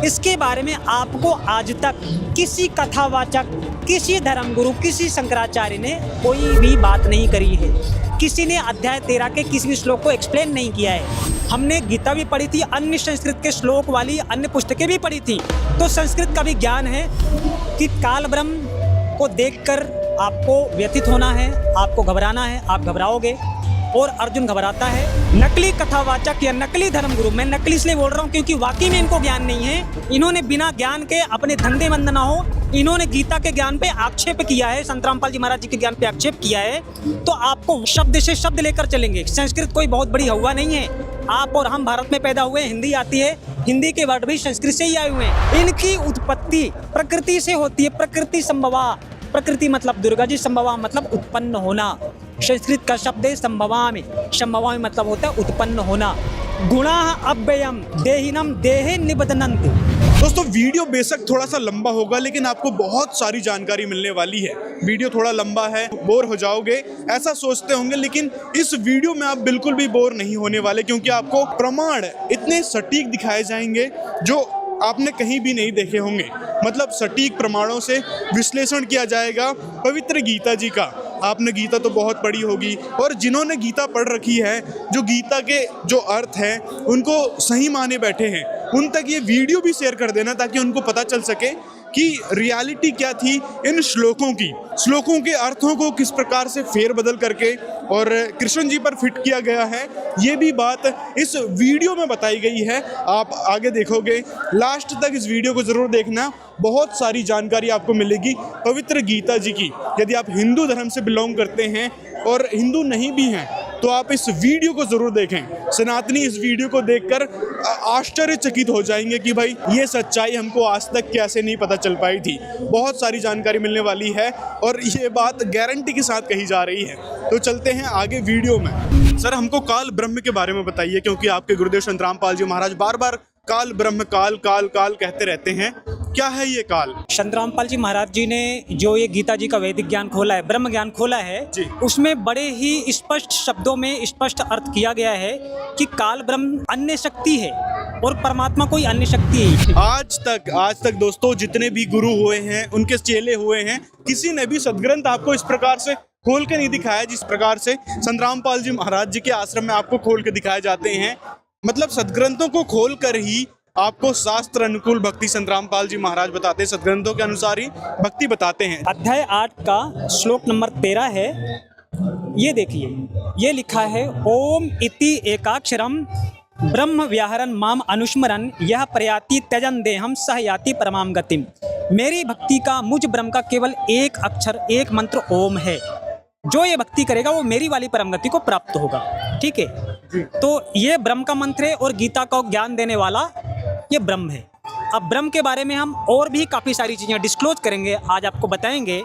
इसके बारे में आपको आज तक किसी कथावाचक, किसी धर्मगुरु, किसी शंकराचार्य ने कोई भी बात नहीं करी है। किसी ने अध्याय 13 के किसी भी श्लोक को एक्सप्लेन नहीं किया है। हमने गीता भी पढ़ी थी, अन्य संस्कृत के श्लोक वाली अन्य पुस्तकें भी पढ़ी थी। तो संस्कृत का भी ज्ञान है कि काल ब्रह्म को देखकर आपको व्यथित होना है, आपको घबराना है, आप घबराओगे और अर्जुन घबराता है। नकली कथावाचक या नकली धर्मगुरु, मैं नकली इसलिए बोल रहा हूँ क्योंकि वाकई में इनको ज्ञान नहीं है। इन्होंने बिना ज्ञान के अपने धंधे मंद ना हो, इन्होंने गीता के ज्ञान पे आक्षेप किया है, संत रामपाल जी महाराज जी के ज्ञान पे आक्षेप किया है। तो आपको शब्द से शब्द लेकर चलेंगे। संस्कृत कोई बहुत बड़ी हवा नहीं है। आप और हम भारत में पैदा हुए, हिंदी आती है, हिंदी के वर्ड भी संस्कृत से ही आए हुए हैं। इनकी उत्पत्ति प्रकृति से होती है। प्रकृति संभवा, प्रकृति मतलब दुर्गा जी, संभवा मतलब उत्पन्न होना। संस्कृत का शब्द है संभवामि। संभवामि मतलब होता है उत्पन्न होना। गुणाः अव्ययम् देहिनम् देहे निबध्नन्ति। दोस्तों वीडियो बेशक थोड़ा सा लंबा होगा, लेकिन आपको बहुत सारी जानकारी मिलने वाली है। वीडियो थोड़ा लंबा है, बोर हो जाओगे ऐसा सोचते होंगे, लेकिन इस वीडियो में आप बिल्कुल भी बोर नहीं होने वाले, क्योंकि आपको प्रमाण इतने सटीक दिखाए जाएंगे जो आपने कहीं भी नहीं देखे होंगे। मतलब सटीक प्रमाणों से विश्लेषण किया जाएगा पवित्र गीता जी का। आपने गीता तो बहुत पढ़ी होगी, और जिन्होंने गीता पढ़ रखी है, जो गीता के जो अर्थ हैं उनको सही माने बैठे हैं, उन तक ये वीडियो भी शेयर कर देना, ताकि उनको पता चल सके कि रियलिटी क्या थी इन श्लोकों की। श्लोकों के अर्थों को किस प्रकार से फेरबदल करके और कृष्ण जी पर फिट किया गया है, ये भी बात इस वीडियो में बताई गई है। आप आगे देखोगे, लास्ट तक इस वीडियो को ज़रूर देखना। बहुत सारी जानकारी आपको मिलेगी पवित्र गीता जी की। यदि आप हिंदू धर्म से बिलोंग करते हैं और हिंदू नहीं भी हैं, तो आप इस वीडियो को ज़रूर देखें। सनातनी इस वीडियो को देखकर आश्चर्यचकित हो जाएंगे कि भाई ये सच्चाई हमको आज तक कैसे नहीं पता चल पाई थी। बहुत सारी जानकारी मिलने वाली है और ये बात गारंटी के साथ कही जा रही है। तो चलते हैं आगे वीडियो में। सर, हमको काल ब्रह्म के बारे में बताइए, क्योंकि आपके गुरुदेव संत रामपाल जी महाराज बार बार काल ब्रह्म काल काल काल कहते रहते हैं। क्या है ये काल? संत रामपाल जी महाराज जी ने जो ये गीता जी का वैदिक ज्ञान खोला है, ब्रह्म ज्ञान खोला है, उसमें बड़े ही स्पष्ट शब्दों में स्पष्ट अर्थ किया गया है कि काल ब्रह्म अन्य शक्ति है और परमात्मा कोई अन्य शक्ति है। आज तक दोस्तों जितने भी गुरु हुए हैं, उनके चेले हुए हैं, किसी ने भी सदग्रंथ आपको इस प्रकार से खोल के नहीं दिखाया जिस प्रकार से संत रामपाल जी महाराज जी के आश्रम में आपको खोल के दिखाए जाते हैं। मतलब सदग्रंथों को खोल कर ही आपको शास्त्र अनुकूल भक्ति संत रामपाल जी महाराज बताते हैं, सदग्रंथों के अनुसार ही भक्ति बताते हैं। अध्याय 8 का श्लोक नंबर 13 है। ये देखिए, ये लिखा है, ओम इति एकाक्षरम ब्रह्म व्याहरन माम अनुस्मरन यह प्रयाति त्यजन देहम सह याति परमाम गतिम। मेरी भक्ति का, मुझ ब्रह्म का केवल एक अक्षर, एक मंत्र ओम है। जो ये भक्ति करेगा वो मेरी वाली परम गति को प्राप्त होगा। ठीक है, तो ये ब्रह्म का मंत्र है और गीता का ज्ञान देने वाला ये ब्रह्म है। अब ब्रह्म के बारे में हम और भी काफ़ी सारी चीज़ें डिस्क्लोज करेंगे। आज आपको बताएंगे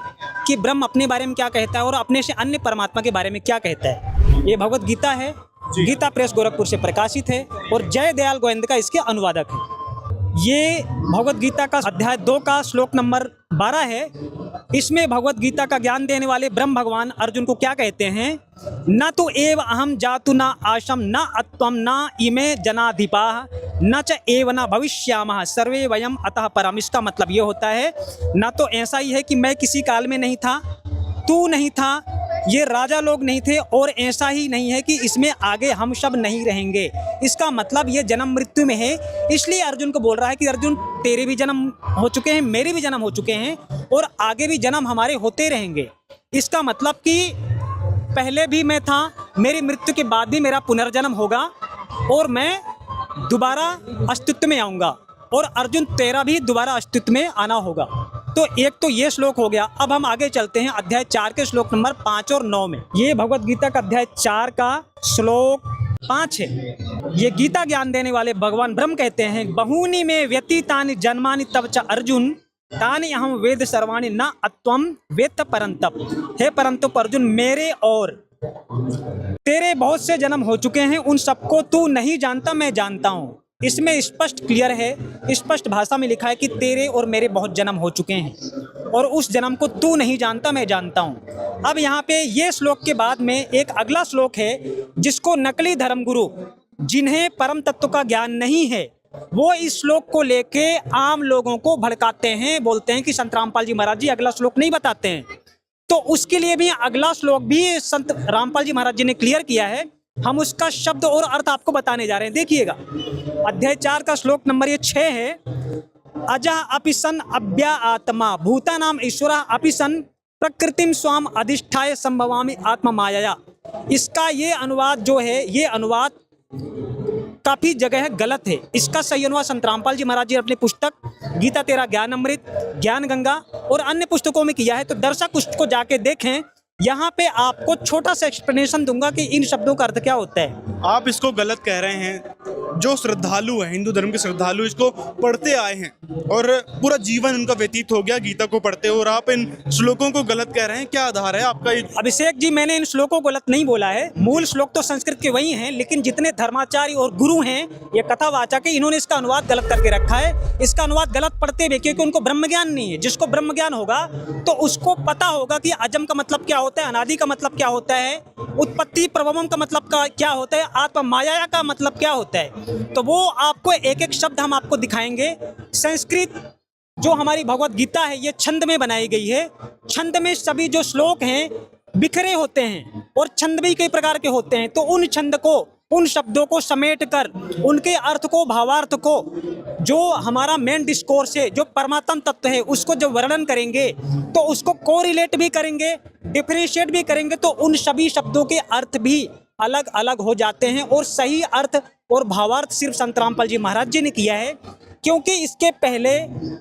कि ब्रह्म अपने बारे में क्या कहता है और अपने से अन्य परमात्मा के बारे में क्या कहता है। ये भगवत गीता है, गीता प्रेस गोरखपुर से प्रकाशित है और जय दयाल गोविंद का इसके अनुवादक है। ये भगवत गीता का अध्याय 2 का श्लोक नंबर 12 है। इसमें भगवत गीता का ज्ञान देने वाले ब्रह्म भगवान अर्जुन को क्या कहते हैं, न तो एव अहम जातु न आशम न अत्वम न इमे जनाधिपाः न च एव न भविष्यामः सर्वे वयम अतः परम। इसका मतलब ये होता है, न तो ऐसा ही है कि मैं किसी काल में नहीं था, तू नहीं था, ये राजा लोग नहीं थे, और ऐसा ही नहीं है कि इसमें आगे हम सब नहीं रहेंगे। इसका मतलब ये जन्म मृत्यु में है। इसलिए अर्जुन को बोल रहा है कि अर्जुन, तेरे भी जन्म हो चुके हैं, मेरे भी जन्म हो चुके हैं और आगे भी जन्म हमारे होते रहेंगे। इसका मतलब कि पहले भी मैं था, मेरी मृत्यु के बाद भी मेरा पुनर्जन्म होगा और मैं दोबारा अस्तित्व में आऊँगा, और अर्जुन तेरा भी दोबारा अस्तित्व में आना होगा। तो एक तो ये श्लोक हो गया। अब हम आगे चलते हैं अध्याय 4 के श्लोक नंबर 5 और 9 में। ये भगवत गीता का अध्याय 4 का श्लोक 5 है। ये गीता ज्ञान देने वाले भगवान ब्रह्म कहते हैं, बहूनि में व्यतीतानि जन्मानि तब च अर्जुन तानि अहम वेद सर्वाणि न अत्वम वेत्त परंतप। हे परंतु अर्जुन, मेरे और तेरे बहुत से जन्म हो चुके हैं, उन सबको तू नहीं जानता, मैं जानता हूँ। इसमें स्पष्ट क्लियर है, स्पष्ट भाषा में लिखा है कि तेरे और मेरे बहुत जन्म हो चुके हैं और उस जन्म को तू नहीं जानता, मैं जानता हूँ। अब यहाँ पे ये श्लोक के बाद में एक अगला श्लोक है जिसको नकली धर्मगुरु, जिन्हें परम तत्व का ज्ञान नहीं है, वो इस श्लोक को लेके आम लोगों को भड़काते हैं, बोलते हैं कि संत रामपाल जी महाराज जी अगला श्लोक नहीं बताते हैं। तो उसके लिए भी अगला श्लोक भी संत रामपाल जी महाराज जी ने क्लियर किया है। हम उसका शब्द और अर्थ आपको बताने जा रहे हैं। देखिएगा, अध्याय 4 का श्लोक नंबर ये 6 है। अजः अपि सन अव्या आत्मा भूतानाम ईश्वरः अपि सन प्रकृतिम स्वाम अधिष्ठाय संभवामि आत्मा माया। इसका ये अनुवाद जो है, ये अनुवाद काफी जगह गलत है। इसका सही अनुवाद संत रामपाल जी महाराज जी अपनी पुस्तक गीता तेरा ज्ञान अमृत, ज्ञान गंगा और अन्य पुस्तकों में किया है। तो दर्शक उसको जाके देखें। यहाँ पे आपको छोटा सा एक्सप्लेनेशन दूंगा कि इन शब्दों का अर्थ क्या होता है। आप इसको गलत कह रहे हैं। जो श्रद्धालु है, हिंदू धर्म के श्रद्धालु इसको पढ़ते आए हैं और पूरा जीवन उनका व्यतीत हो गया गीता को पढ़ते हो, और आप इन श्लोकों को गलत कह रहे हैं। क्या आधार है आपका? अभिषेक जी, मैंने इन श्लोकों को गलत नहीं बोला है। मूल श्लोक तो संस्कृत के वही हैं, लेकिन जितने धर्माचार्य और गुरु हैं, ये कथावाचक है, इन्होंने इसका अनुवाद गलत करके रखा है। इसका अनुवाद गलत पढ़ते हुए, क्योंकि उनको ब्रह्म ज्ञान नहीं है। जिसको ब्रह्म ज्ञान होगा तो उसको पता होगा कि अजम का मतलब क्या होता है, अनादि का मतलब क्या होता है, उत्पत्ति प्रभवम का मतलब क्या होता है, आत्मा माया का मतलब क्या होता है। तो वो आपको एक एक शब्द हम आपको दिखाएंगे। संस्कृत जो हमारी भगवत गीता है, ये छंद में बनाई गई है। छंद में सभी जो श्लोक हैं बिखरे होते हैं और छंद भी कई प्रकार के होते हैं। तो उन छंद को, उन शब्दों को समेट कर उनके अर्थ को, भावार्थ को, जो हमारा मेन डिस्कोर्स है, जो परमात्म तत्व है, उसको जब वर्णन करेंगे तो उसको कोरिलेट भी करेंगे, डिफरेंशिएट भी करेंगे। तो उन सभी शब्दों के अर्थ भी अलग अलग हो जाते हैं। और सही अर्थ और भावार्थ सिर्फ संत रामपाल जी महाराज जी ने किया है, क्योंकि इसके पहले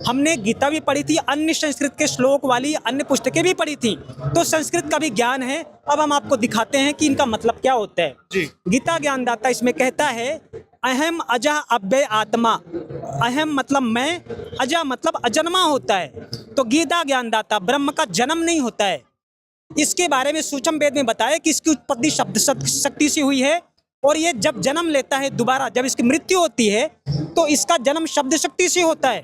हमने गीता भी पढ़ी थी, अन्य संस्कृत के श्लोक वाली अन्य पुस्तकें भी पढ़ी थी। तो संस्कृत का भी ज्ञान है। अब हम आपको दिखाते हैं कि इनका मतलब क्या होता है जी। गीता ज्ञानदाता इसमें कहता है, अहम अजः अव्यय आत्मा। अहम मतलब मैं, अजः मतलब अजन्मा होता है। तो गीता ज्ञानदाता, ब्रह्म का जन्म नहीं होता है। इसके बारे में सूक्ष्म वेद में बताया कि इसकी उत्पत्ति शब्द शक्ति से हुई है, और ये जब जन्म लेता है दोबारा, जब इसकी मृत्यु होती है तो इसका जन्म शब्द शक्ति से होता है।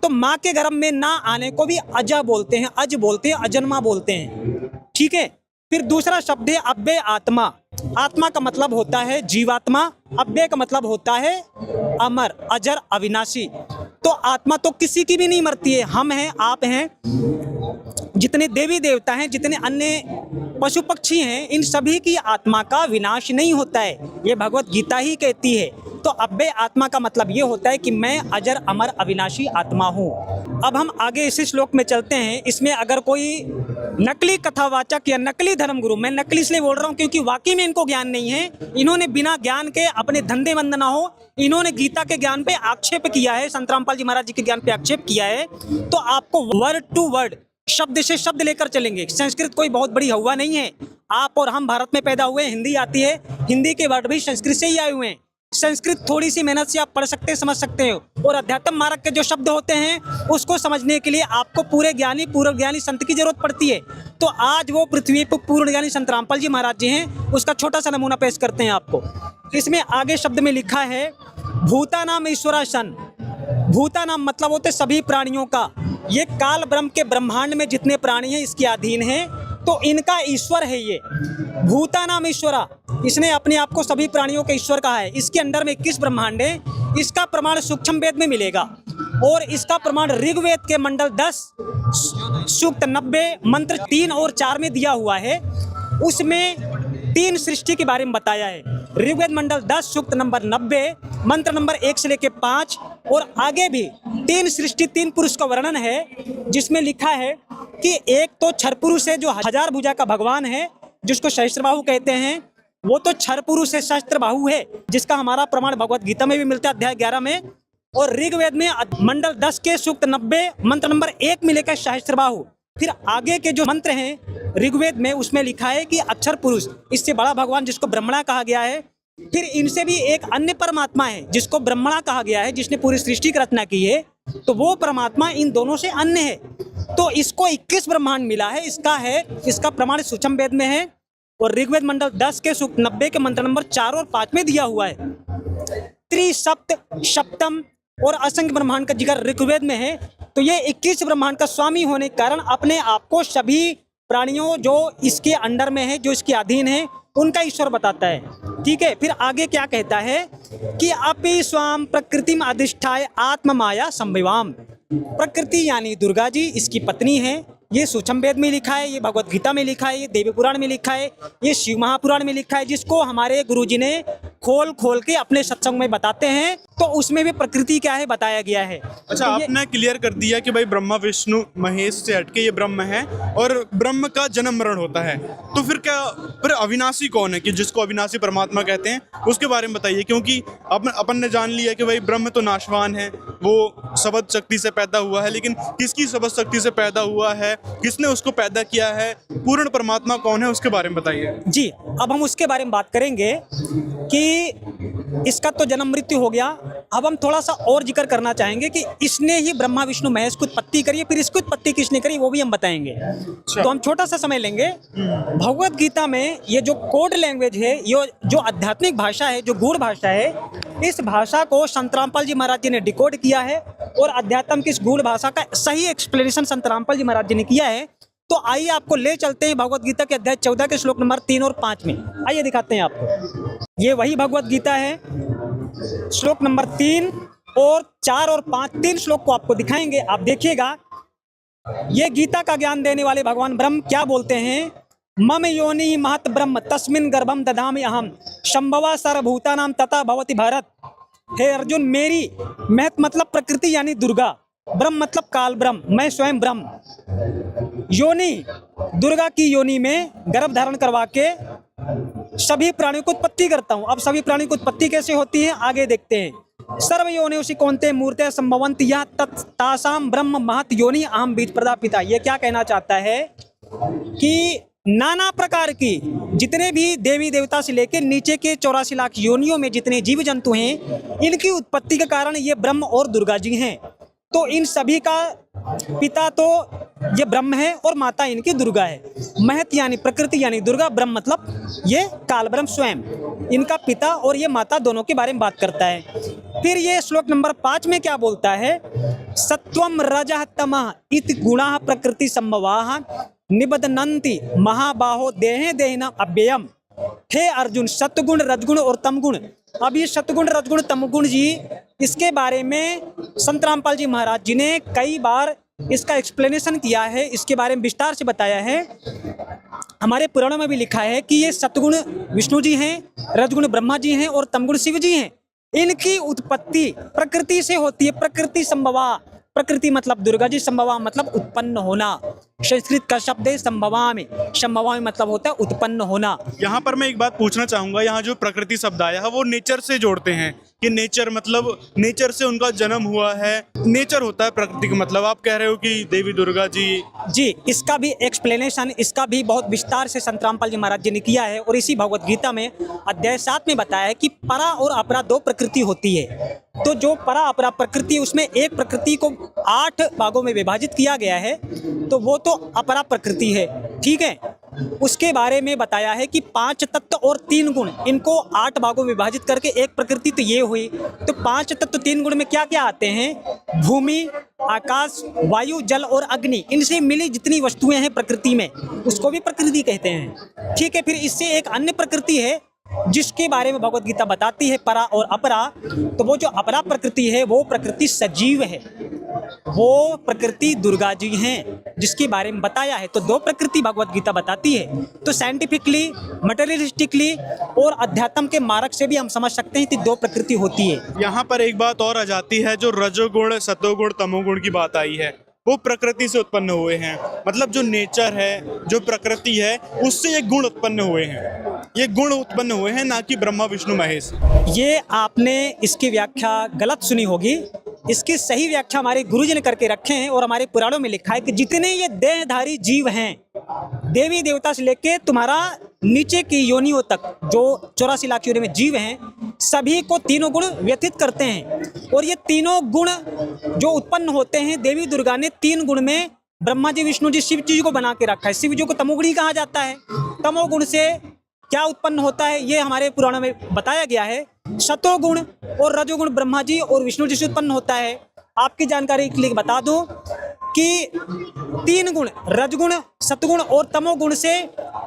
तो माँ के गर्भ में ना आने को भी अजः बोलते हैं, अज बोलते हैं, अजन्मा बोलते हैं। ठीक है। फिर दूसरा शब्द है अव्यय आत्मा। आत्मा का मतलब होता है जीवात्मा, अव्यय का मतलब होता है अमर, अजर, अविनाशी। तो आत्मा तो किसी की भी नहीं मरती है। हम हैं, आप हैं, जितने देवी देवता हैं, जितने अन्य पशु पक्षी हैं, इन सभी की आत्मा का विनाश नहीं होता है। ये भगवत गीता ही कहती है। तो अव्यय आत्मा का मतलब ये होता है कि मैं अजर, अमर, अविनाशी आत्मा हूँ। अब हम आगे इसी श्लोक में चलते हैं। इसमें अगर कोई नकली कथावाचक या नकली धर्मगुरु, मैं नकली इसलिए बोल रहा हूँ क्योंकि वाकई में इनको ज्ञान नहीं है, इन्होंने बिना ज्ञान के अपने धंधे बंद ना हो, इन्होंने गीता के ज्ञान पे आक्षेप किया है, संत रामपाल जी महाराज जी के ज्ञान पे आक्षेप किया है। तो आपको वर्ड टू वर्ड, शब्द से शब्द लेकर चलेंगे। संस्कृत कोई बहुत बड़ी हवा नहीं है। आप और हम भारत में पैदा हुए, हिंदी आती है, हिंदी के वर्ड भी संस्कृत से ही आए हुए हैं। संस्कृत थोड़ी सी मेहनत से आप पढ़ सकते हैं, समझ सकते हो। और अध्यात्म मार्ग के जो शब्द होते हैं उसको समझने के लिए आपको पूरे ज्ञानी, पूर्व ज्ञानी संत की जरूरत पड़ती है। तो आज वो पृथ्वी पर पूर्ण ज्ञानी संत रामपाल जी महाराज जी हैं, उसका छोटा सा नमूना पेश करते हैं आपको। इसमें आगे शब्द में लिखा है भूतानाम ईश्वरासन। भूतानाम मतलब होते सभी प्राणियों का। ये काल ब्रह्म के ब्रह्मांड में जितने प्राणी हैं इसके अधीन हैं, तो इनका ईश्वर है ये भूतानाम ईश्वरा। इसने अपने आप को सभी प्राणियों के ईश्वर कहा है। इसके अंदर में 21 ब्रह्मांड है। इसका प्रमाण सूक्ष्म वेद में मिलेगा, और इसका प्रमाण ऋग्वेद के मंडल 10 सूक्त 90 मंत्र 3 और 4 में दिया हुआ है। उसमें 3 सृष्टि के बारे में बताया है। ऋग्वेद मंडल 10 सूक्त नंबर 90 मंत्र नंबर 1 से लेकर 5, और आगे भी 3 सृष्टि, 3 पुरुष का वर्णन है, जिसमें लिखा है कि एक तो क्षर पुरुष है जो 1000 भुजा का भगवान है, जिसको सहस्त्रबाहु कहते हैं। वो तो क्षर पुरुष है, सहस्त्रबाहु है, जिसका हमारा प्रमाण भगवत गीता में भी मिलता है अध्याय 11 में। और ऋग्वेद में मंडल 10 के सूक्त 90 मंत्र नंबर 1 में लेकर सहस्त्रबाहु। फिर आगे के जो मंत्र हैं ऋग्वेद में, उसमें लिखा है कि अक्षर पुरुष, इससे बड़ा भगवान जिसको ब्रह्मणा कहा गया है। फिर इनसे भी एक अन्य परमात्मा है जिसको ब्रह्मणा कहा गया है, जिसने पूरी सृष्टि की रचना की है। तो वो परमात्मा इन दोनों से अन्य है। तो इसको 21 ब्रह्मांड मिला है। इसका प्रमाण सूक्ष्म वेद में है, और ऋग्वेद मंडल 10 के सूक्त 90 के मंत्र नंबर 4 और 5 में दिया हुआ है। त्रिसप्त, सप्तम और असंख्य ब्रह्मांड का जिक्र ऋग्वेद में है। तो ये 21 ब्रह्मांड का स्वामी होने के कारण अपने आप को सभी प्राणियों जो इसके अंडर में है, जो इसके अधीन है, उनका ईश्वर बताता है। ठीक है, फिर आगे क्या कहता है कि अपि स्वाम प्रकृतिम अधिष्ठाय आत्म माया संविवाम। प्रकृति यानी दुर्गा जी इसकी पत्नी है। ये सूक्ष्म वेद में लिखा है, ये भगवत गीता में लिखा है, ये देवी पुराण में लिखा है, ये शिव महापुराण में लिखा है, जिसको हमारे गुरुजी ने खोल खोल के अपने सत्संग में बताते हैं। तो उसमें भी प्रकृति क्या है बताया गया है। अच्छा, आपने क्लियर कर दिया कि भाई ब्रह्मा विष्णु महेश से हटके ये ब्रह्म है और ब्रह्म का जन्म मरण होता है। तो फिर अविनाशी कौन है कि जिसको अविनाशी परमात्मा कहते हैं, उसके बारे में बताइए। क्योंकि अपन ने जान लिया कि भाई ब्रह्म तो नाशवान है, वो सबद शक्ति से पैदा हुआ है, लेकिन किसकी सबद शक्ति से पैदा हुआ है, किसने उसको पैदा किया है, पूर्ण परमात्मा कौन है, उसके बारे में बताइए। जी, अब हम उसके बारे में बात करेंगे कि इसका तो जन्म मृत्यु हो गया। अब हम थोड़ा सा और जिक्र करना चाहेंगे कि इसने ही ब्रह्मा विष्णु महेश की उत्पत्ति करी है, फिर इसकी उत्पत्ति किसने करी वो भी हम बताएंगे। तो हम छोटा सा समय लेंगे। भगवत गीता में ये जो कोड लैंग्वेज है, ये जो आध्यात्मिक भाषा है, जो गूढ़ भाषा है, इस भाषा को संत रामपाल जी महाराज जी ने डिकोड किया है और अध्यात्म की इस गूढ़ भाषा का सही एक्सप्लेनेशन संत रामपाल जी महाराज जी ने किया है। तो आइए आपको ले चलते हैं भगवत गीता के अध्याय 14 के श्लोक नंबर 3 और 5 में। आइए दिखाते हैं आपको। ये वही भगवत गीता है, श्लोक नंबर 3 और 4 और 5, 3 श्लोक को आपको दिखाएंगे। आप देखिएगा, ये गीता का ज्ञान देने वाले भगवान ब्रह्म क्या बोलते हैं। मम योनि महत ब्रह्म तस्मिन् गर्भम दधामि अहम शंभवा सर्वभूतानां तथा भवति भारत। हे अर्जुन, मेरी महत मतलब प्रकृति यानी दुर्गा, ब्रह्म मतलब काल ब्रह्म, मैं स्वयं ब्रह्म। योनि, दुर्गा की योनि में गर्भ धारण करवा के सभी प्राणियों को उत्पत्ति करता हूँ। अब सभी प्राणियों की उत्पत्ति कैसे होती है आगे देखते हैं। सर्व योनिषि कौन्ते मूर्ते संभवन्ति यः तासाम ब्रह्म महत योनि अहम बीज प्रदा पिता। ये क्या कहना चाहता है कि नाना प्रकार की जितने भी देवी देवता से लेकर नीचे के 84 लाख योनियों में जितने जीव जंतु हैं, इनकी उत्पत्ति के कारण ये ब्रह्म और दुर्गा जी हैं। तो इन सभी का पिता तो ये ब्रह्म है और माता इनकी दुर्गा है। महत यानी प्रकृति यानी दुर्गा, ब्रह्म मतलब ये काल ब्रह्म स्वयं, इनका पिता और ये माता दोनों के बारे में बात करता है। फिर ये श्लोक नंबर 5 में क्या बोलता है, सत्वम रजः तमः इति गुणाः प्रकृति संभवाः निबध्नन्ति महाबाहो देहे देहिना अव्ययम। हे अर्जुन, सत्गुण रजगुण और तमगुण। अब ये सत्गुण रजगुण तमगुण जी, इसके बारे में संत रामपाल जी महाराज जी ने कई बार इसका एक्सप्लेनेशन किया है, इसके बारे में विस्तार से बताया है। हमारे पुराणों में भी लिखा है कि ये सत्गुण विष्णु जी हैं, रजगुण ब्रह्मा जी हैं और तमगुण शिव जी हैं। इनकी उत्पत्ति प्रकृति से होती है, प्रकृति संभवा। प्रकृति मतलब दुर्गा जी, संभवा मतलब उत्पन्न होना। संस्कृत का शब्द है संभवा में मतलब होता है उत्पन्न होना। यहाँ पर मैं एक बात पूछना चाहूंगा, यहाँ जो प्रकृति शब्द आया है वो नेचर से जोड़ते हैं कि नेचर मतलब नेचर से उनका जन्म हुआ है, नेचर होता है प्रकृति का मतलब। आप कह रहे हो कि देवी दुर्गा जी, इसका भी एक्सप्लेनेशन, इसका भी बहुत विस्तार से संत रामपाल जी महाराज जी ने किया है और इसी भगवत गीता में अध्याय 7 में बताया है कि परा और अपरा 2 प्रकृति होती है। तो जो परा अपरा प्रकृति, उसमें एक प्रकृति को 8 भागों में विभाजित किया गया है, तो वो तो अपरा प्रकृति है। ठीक है, उसके बारे में बताया है कि 5 तत्व और 3 गुण, इनको 8 भागों में विभाजित करके एक प्रकृति तो ये हुई। तो 5 तत्व 3 गुण में क्या क्या आते हैं, भूमि, आकाश, वायु, जल और अग्नि, इनसे मिली जितनी वस्तुएं हैं प्रकृति में, उसको भी प्रकृति कहते हैं। ठीक है, फिर इससे एक अन्य प्रकृति है जिसके बारे में भगवत गीता बताती है, परा और अपरा। तो वो जो अपरा प्रकृति है वो प्रकृति सजीव है, वो प्रकृति दुर्गा जी हैं जिसके बारे में बताया है। तो 2 प्रकृति भगवत गीता बताती है। तो साइंटिफिकली, मटेरियलिस्टिकली और अध्यात्म के मार्ग से भी हम समझ सकते हैं कि 2 प्रकृति होती है। यहाँ पर एक बात और आ जाती है, जो रजोगुण सतोगुण तमोगुण की बात आई है, वो प्रकृति से उत्पन्न हुए हैं। मतलब जो नेचर है, जो प्रकृति है, उससे ये गुण उत्पन्न हुए हैं, ये गुण उत्पन्न हुए हैं, ना कि ब्रह्मा विष्णु महेश। ये आपने इसकी व्याख्या गलत सुनी होगी। इसकी सही व्याख्या हमारे गुरुजी ने करके रखे हैं और हमारे पुराणों में लिखा है कि जितने ये देहधारी जीव हैं, देवी देवता से लेके तुम्हारा नीचे की योनियों तक, जो 84 लाख योनि में जीव हैं, सभी को 3 गुण व्यतीत करते हैं। और ये 3 गुण जो उत्पन्न होते हैं, देवी दुर्गा ने 3 गुण में ब्रह्मा जी, विष्णु जी, शिव जी को बना के रखा है। शिव जी को तमोगुणी कहा जाता है। तमोगुण से क्या उत्पन्न होता है ये हमारे पुराणों में बताया गया है। सतोगुण और रजोगुण ब्रह्मा जी और विष्णु जी से उत्पन्न होता है। आपकी जानकारी के लिए बता दूं कि तीन गुण, रजगुण, सतगुण और तमोगुण से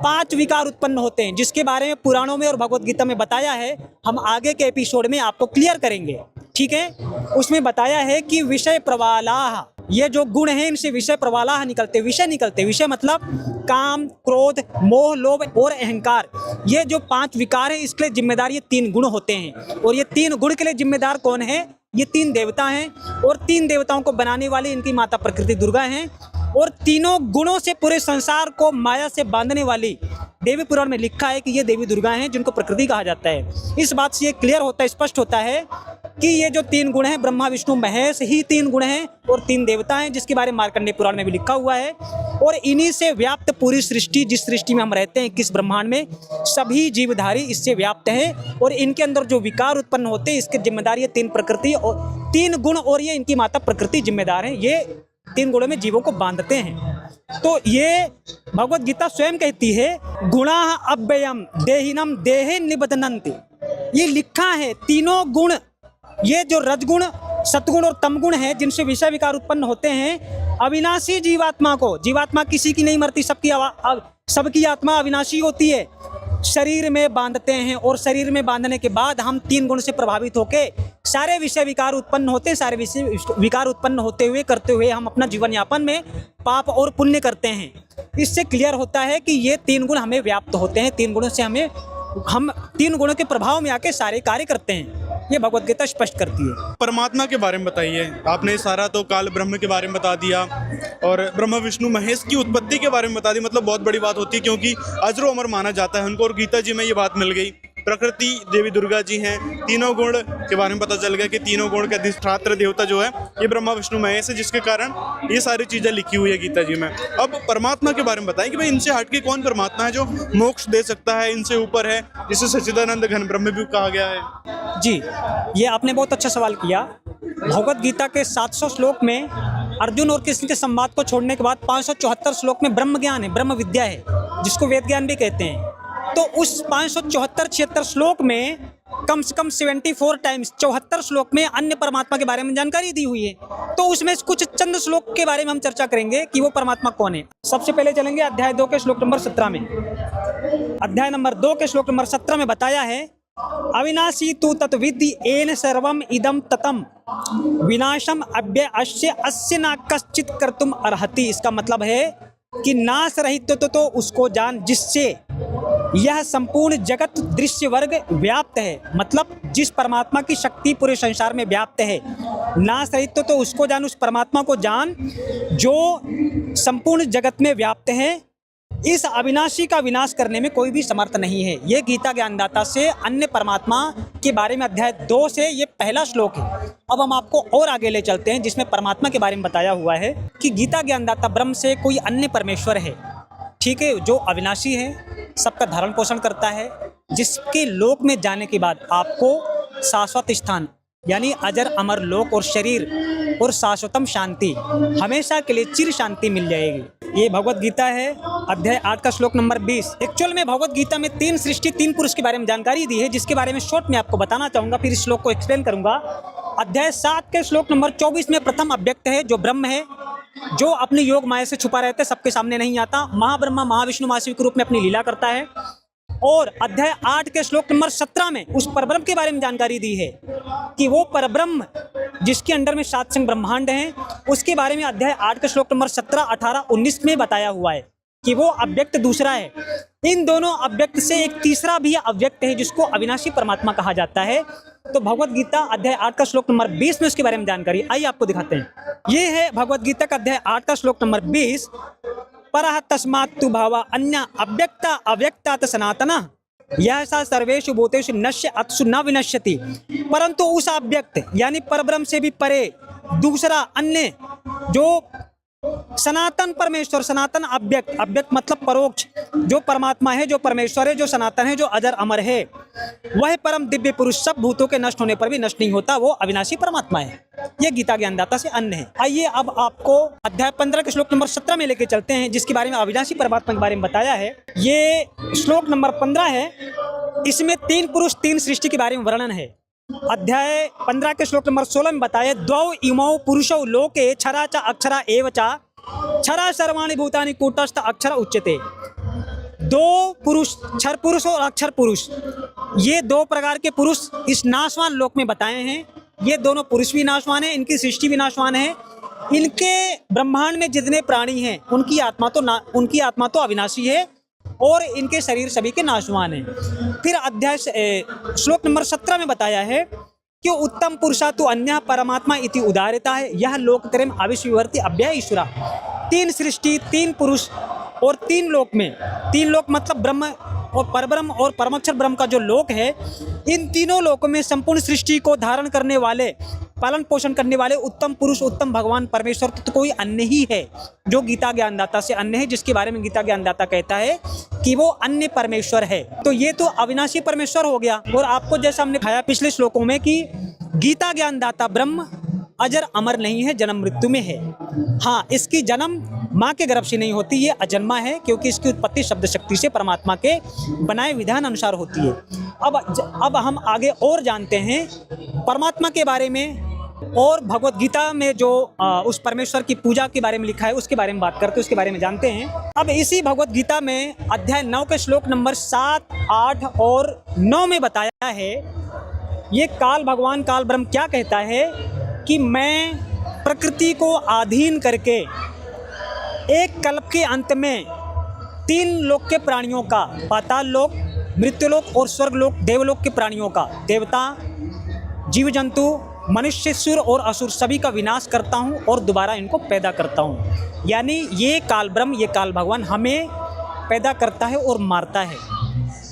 5 विकार उत्पन्न होते हैं, जिसके बारे में पुराणों में और भगवत गीता में बताया है। हम आगे के एपिसोड में आपको क्लियर करेंगे, ठीक है। उसमें बताया है कि विषय प्रवालाह, ये जो गुण हैं इनसे विषय प्रवालाह निकलते, विषय निकलते। विषय मतलब काम, क्रोध, मोह, लोभ और अहंकार। ये जो 5 विकार हैं इसके लिए जिम्मेदार ये 3 गुण होते हैं। और ये 3 गुण के लिए जिम्मेदार कौन है? ये 3 देवता हैं, और 3 देवताओं को बनाने वाली इनकी माता प्रकृति दुर्गा हैं। और तीनों गुणों से पूरे संसार को माया से बांधने वाली, देवी पुराण में लिखा है कि ये देवी दुर्गा हैं, जिनको प्रकृति कहा जाता है। इस बात से ये क्लियर होता है, स्पष्ट होता है कि ये जो 3 गुण हैं, ब्रह्मा विष्णु महेश ही 3 गुण हैं और 3 देवता हैं, जिसके बारे में मार्कंडेय पुराण में भी लिखा हुआ है। और इन्हीं से व्याप्त पूरी सृष्टि, जिस सृष्टि में हम रहते हैं, किस ब्रह्मांड में, सभी जीवधारी इससे व्याप्त हैं। और इनके अंदर जो विकार उत्पन्न होते हैं इसके जिम्मेदार ये 3 प्रकृति और 3 गुण, और ये इनकी माता प्रकृति जिम्मेदार है। ये 3 गुणों में जीवों को बांधते हैं। तो ये भगवत गीता स्वयं कहती है, गुणा अव्ययम देहिनम देहे निबधनन्ति। ये लिखा है तीनों गुण, ये जो रजगुण, सतगुण और तमगुण है, जिनसे विषय विकार उत्पन्न होते हैं, अविनाशी जीवात्मा को, जीवात्मा किसी की नहीं मरती, सबकी आत्मा अविनाशी होती है, शरीर में बांधते हैं। और शरीर में बांधने के बाद हम 3 गुण से प्रभावित होके सारे विषय विकार उत्पन्न होते हैं। सारे विषय विकार उत्पन्न होते हुए, करते हुए हम अपना जीवन यापन में पाप और पुण्य करते हैं। इससे क्लियर होता है कि ये 3 गुण हमें व्याप्त होते हैं। 3 गुणों से हम 3 गुणों के प्रभाव में आके सारे कार्य करते हैं। ये भगवत गीता स्पष्ट करती है। परमात्मा के बारे में बताइए। आपने सारा तो काल ब्रह्म के बारे में बता दिया और ब्रह्मा विष्णु महेश की उत्पत्ति के बारे में बता दी। मतलब बहुत बड़ी बात होती है, क्योंकि अजरो अमर माना जाता है उनको। और गीता जी में ये बात मिल गई। प्रकृति देवी दुर्गा जी हैं। तीनों गुण के बारे में पता चल गया कि तीनों गुण के अधिष्ठात्र देवता जो है ये ब्रह्मा विष्णु महेश है, जिसके कारण ये सारी चीज़ें लिखी हुई है गीता जी में। अब परमात्मा के बारे में बताएं कि भाई इनसे हटके कौन परमात्मा है जो मोक्ष दे सकता है, इनसे ऊपर है, जिसे सच्चिदानंद घन ब्रह्म भी कहा गया है। जी, ये आपने बहुत अच्छा सवाल किया। भगवत गीता के 700 श्लोक में अर्जुन और कृष्ण के संवाद को छोड़ने के बाद 574 श्लोक में ब्रह्म ज्ञान है, ब्रह्म विद्या है, जिसको वेद ज्ञान भी कहते हैं। तो उस 574-76 श्लोक में कम से कम 74 टाइम्स, 74 श्लोक में अन्य परमात्मा के बारे में जानकारी दी हुई है। तो उसमें कुछ चंद श्लोक के बारे में हम चर्चा करेंगे कि वो परमात्मा कौन है। सबसे पहले चलेंगे अध्याय 2 के श्लोक नंबर 17 में। अध्याय नंबर 2 के श्लोक नंबर 17 में बताया है, अविनाशी तु तत्विद्धि येन सर्वम इदम ततम विनाशम अव्यय अस्य न कश्चित कर्तुम अर्हति। इसका मतलब है कि नाश रहित तो उसको जान जिससे यह संपूर्ण जगत दृश्य वर्ग व्याप्त है। मतलब जिस परमात्मा की शक्ति पूरे संसार में व्याप्त है, नाश रहित तो उसको जान, उस परमात्मा को जान जो संपूर्ण जगत में व्याप्त है। इस अविनाशी का विनाश करने में कोई भी समर्थ नहीं है। ये गीता ज्ञानदाता से अन्य परमात्मा के बारे में अध्याय 2 से ये पहला श्लोक है। अब हम आपको और आगे ले चलते हैं, जिसमें परमात्मा के बारे में बताया हुआ है कि गीता ज्ञानदाता ब्रह्म से कोई अन्य परमेश्वर है, ठीक है, जो अविनाशी है, सबका धारण पोषण करता है, जिसके लोक में जाने के बाद आपको शाश्वत स्थान यानी अजर अमर लोक और शरीर और शाश्वतम शांति, हमेशा के लिए चिर शांति मिल जाएगी। ये भगवत गीता है, अध्याय 8 का श्लोक नंबर 20। एक्चुअल में भगवत गीता में 3 सृष्टि 3 पुरुष के बारे में जानकारी दी है, जिसके बारे में शॉर्ट में आपको बताना चाहूँगा, फिर इस श्लोक को एक्सप्लेन करूँगा। अध्याय 7 के श्लोक नंबर 24 में प्रथम अव्यक्त है, जो ब्रह्म है, जो अपनी योग माया से छुपा रहता है, सबके सामने नहीं आता, महाब्रह्मा महाविष्णु महाशिव के रूप में अपनी लीला करता है। और अध्याय 8 के श्लोक नंबर 17 में उस परब्रह्म के बारे में जानकारी दी है कि वो परब्रह्म जिसके अंडर में 7 संग ब्रह्मांड हैं, उसके बारे में अध्याय 8 के श्लोक नंबर 17, 18, 19 में बताया हुआ है कि वो अव्यक्त दूसरा है। इन दोनों अव्यक्त से एक तीसरा भी अव्यक्त है, जिसको अविनाशी परमात्मा कहा जाता है। तो भगवत गीता अध्याय 8 का श्लोक नंबर 20 में उसके बारे में जानकारी, आइए आपको दिखाते हैं। ये है भगवत गीता का अध्याय 8 का श्लोक नंबर 20। परः तस्मात् तु भावा अन्य अव्यक्ता अव्यक्तात सनातना यह सा सर्वेषु भूतेषु नश्य अत्सु न विनश्यति। परंतु उस अव्यक्त यानी परब्रह्म से भी परे दूसरा अन्य जो सनातन परमेश्वर, सनातन अव्यक्त, अव्यक्त मतलब परोक्ष, जो परमात्मा है, जो परमेश्वर है, जो सनातन है, जो अजर अमर है, वह परम दिव्य पुरुष सब भूतों के नष्ट होने पर भी नष्ट नहीं होता, वो अविनाशी परमात्मा है। ये गीता ज्ञानदाता से अन्य है। आइए अब आपको अध्याय 15 के श्लोक नंबर 17 में लेके चलते हैं, जिसके बारे में अविनाशी परमात्मा के बारे में बताया है। ये श्लोक नंबर 15 है। इसमें 3 पुरुष 3 सृष्टि के बारे में वर्णन है। अध्याय 15 के श्लोक नंबर 16 में बताया, द्वौ इमौ पुरुषौ लोके क्षरा च अक्षरा एव च क्षरा सर्वाणि भूतानि कूटस्थ अक्षर उच्यते। दो पुरुष, क्षर पुरुष और अक्षर पुरुष, ये दो प्रकार के पुरुष इस नाशवान लोक में बताए हैं। ये दोनों पुरुष भी नाशवान हैं, इनकी सृष्टि भी नाशवान है। इनके ब्रह्मांड में जितने प्राणी हैं उनकी आत्मा तो अविनाशी है और इनके शरीर सभी के नाशवान हैं। फिर अध्याय श्लोक नंबर 17 में बताया है कि उत्तम पुरुषा तो अन्य परमात्मा इति उदारता है, यह लोकत्रयम् अविश्ववर्ती अव्यय ईश्वरा। तीन सृष्टि, तीन पुरुष और तीन लोक में, तीन लोक मतलब ब्रह्म और परब्रह्म और परमाक्षर ब्रह्म का जो लोक है, इन तीनों लोकों में संपूर्ण सृष्टि को धारण करने वाले, पालन पोषण करने वाले उत्तम पुरुष, उत्तम भगवान परमेश्वर तो कोई अन्य ही है, जो गीता ज्ञानदाता से अन्य है, जिसके बारे में गीता ज्ञानदाता कहता है कि वो अन्य परमेश्वर है। तो ये तो अविनाशी परमेश्वर हो गया। और आपको जैसा हमने खाया पिछले श्लोकों में कि गीता ज्ञानदाता ब्रह्म अजर अमर नहीं है, जन्म मृत्यु में है। हाँ, इसकी जन्म माँ के गर्भ से नहीं होती, ये अजन्मा है, क्योंकि इसकी उत्पत्ति शब्द शक्ति से परमात्मा के बनाए विधान अनुसार होती है। अब हम आगे और जानते हैं परमात्मा के बारे में, और भगवत गीता में जो उस परमेश्वर की पूजा के बारे में लिखा है उसके बारे में बात करते हैं, उसके बारे में जानते हैं। अब इसी भगवत गीता में अध्याय 9 के श्लोक नंबर 7, 8 और 9 में बताया है, ये काल भगवान काल ब्रह्म क्या कहता है कि मैं प्रकृति को अधीन करके एक कल्प के अंत में तीन लोक के प्राणियों का, पाताल लोक, मृत्युलोक और स्वर्गलोक, देवलोक के प्राणियों का, देवता, जीव जंतु, मनुष्य, सुर और असुर सभी का विनाश करता हूँ और दोबारा इनको पैदा करता हूँ। यानी ये काल ब्रह्म, ये काल भगवान हमें पैदा करता है और मारता है।